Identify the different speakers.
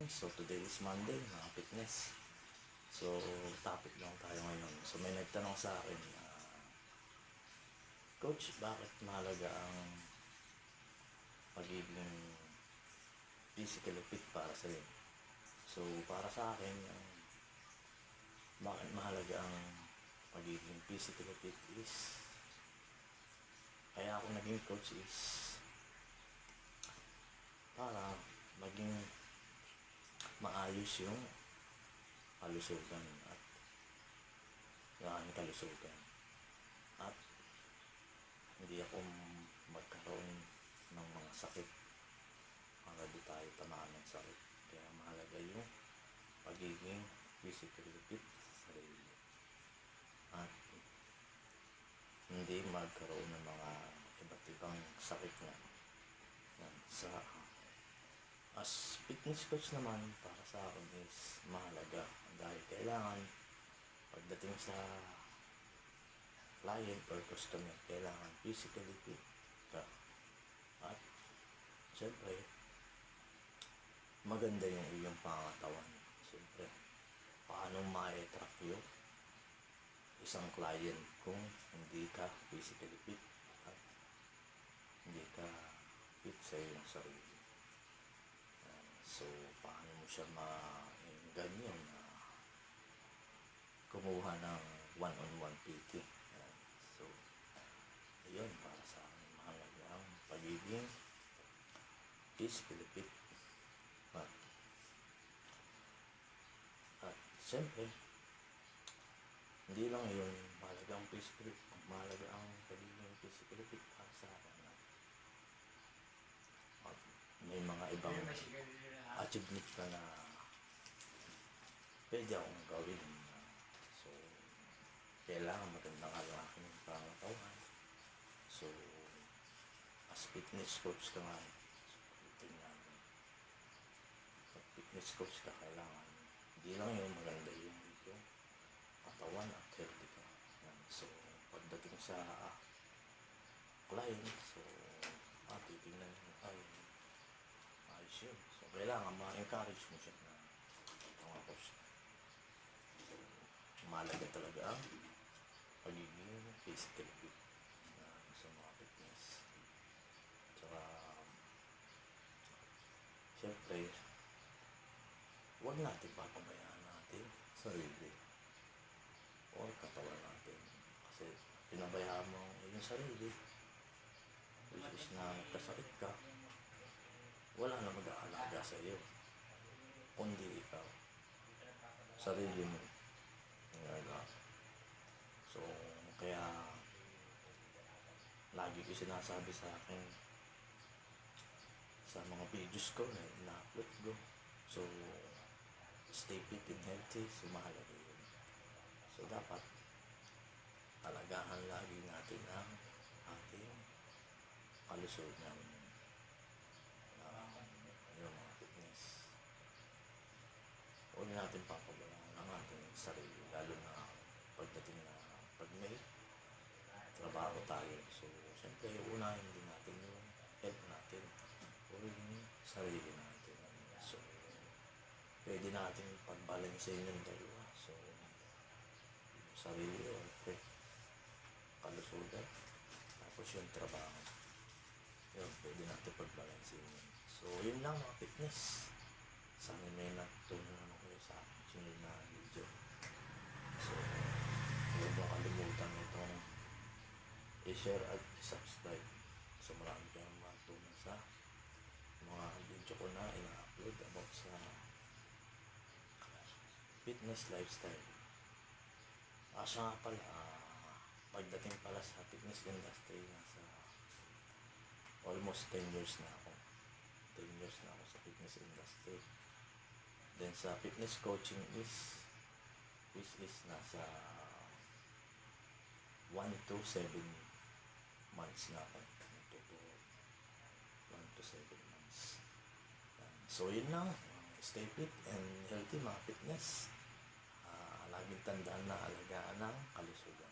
Speaker 1: So today is Monday, mga fitness. So topic lang tayo ngayon. So may nagtanong sa akin, Coach, bakit mahalaga ang pagiging physically fit para sa iyo? So para sa akin, bakit mahalaga ang pagiging physically fit is, kaya ako naging coach is para maging maayos yung kalusugan at yung kalusugan at hindi ako magkaroon ng mga sakit hanggang di tayo tamaan ng sakit. Kaya mahalaga yung pagiging physically fit sa sarili at hindi magkaroon ng mga iba't ibang sakit na sa as fitness coach naman. Para sa akin is mahalaga dahil kailangan pagdating sa client or customer, kailangan physically fit ka at syempre maganda yung iyong pangatawan. Syempre, paano ma-attract yung isang client kung hindi ka physically fit at hindi ka fit sa iyong sarili? So, paano mo siya ma-ganyan na kumuha ng one-on-one PT? So, ayun, para sa akin, mahalaga ang pagiging physically fit. At siyempre, hindi lang yun, mahalaga ang pagiging physically fit para sa akin. At may mga ibang achievement ka na pwede akong gawin. So, kailangan magandang alakin yung pangatawan. So, as fitness coach ka nga, tingnan mo. Pag fitness coach ka, kailangan hindi lang yung maganda yung katawan at healthy ka. So, pagdating sa client, so, titignan yung ayos yun. So, kailangan ma-encourage mo siya na mga coach. So, mahalaga talaga ang pagiging physical fit sa mga fitness. Tsaka, syempre, huwag natin papabayaan natin sarili o katawan natin. Kasi, pinabayaan mo yung sarili, which is na nagkasakit ka, wala na mag-aalaga sa iyo kundi ikaw, sarili mo. So, kaya lagi ko sinasabi sa akin sa mga videos ko na ina-upload ko, so stay fit and healthy. So mahalaga yun. So dapat alagaan lagi natin ang ating kalusugan, yung mga fitness. Huwag natin papabayaan ang ating sarili, lalo na pagdating na pag may trabaho tayo. So, siyempre, unahin din natin yung health natin o yung sarili natin. So, pwede natin pagbalansin yung dalawa. So, yung sarili o kalusugan, tapos yung trabaho. Yun, pwede natin pagbalansin yun. So, yun lang mga fitness. Sana may natutunan naman kayo sa akin sunod na video. So, huwag mo kalimutan itong i-share at i-subscribe. So, marami kayong matutunan sa mga video ko na ina-upload about sa fitness lifestyle. Siya nga pala, pagdating pala sa fitness industry, nasa almost 10 years na ako. 10 years na ako sa fitness industry. Then sa fitness coaching which is nasa 1 to 7 months na ako. 1 to 7 months. So yun lang. Stay fit and healthy mga fitness. Laging tandaan na alagaan ng kalusugan.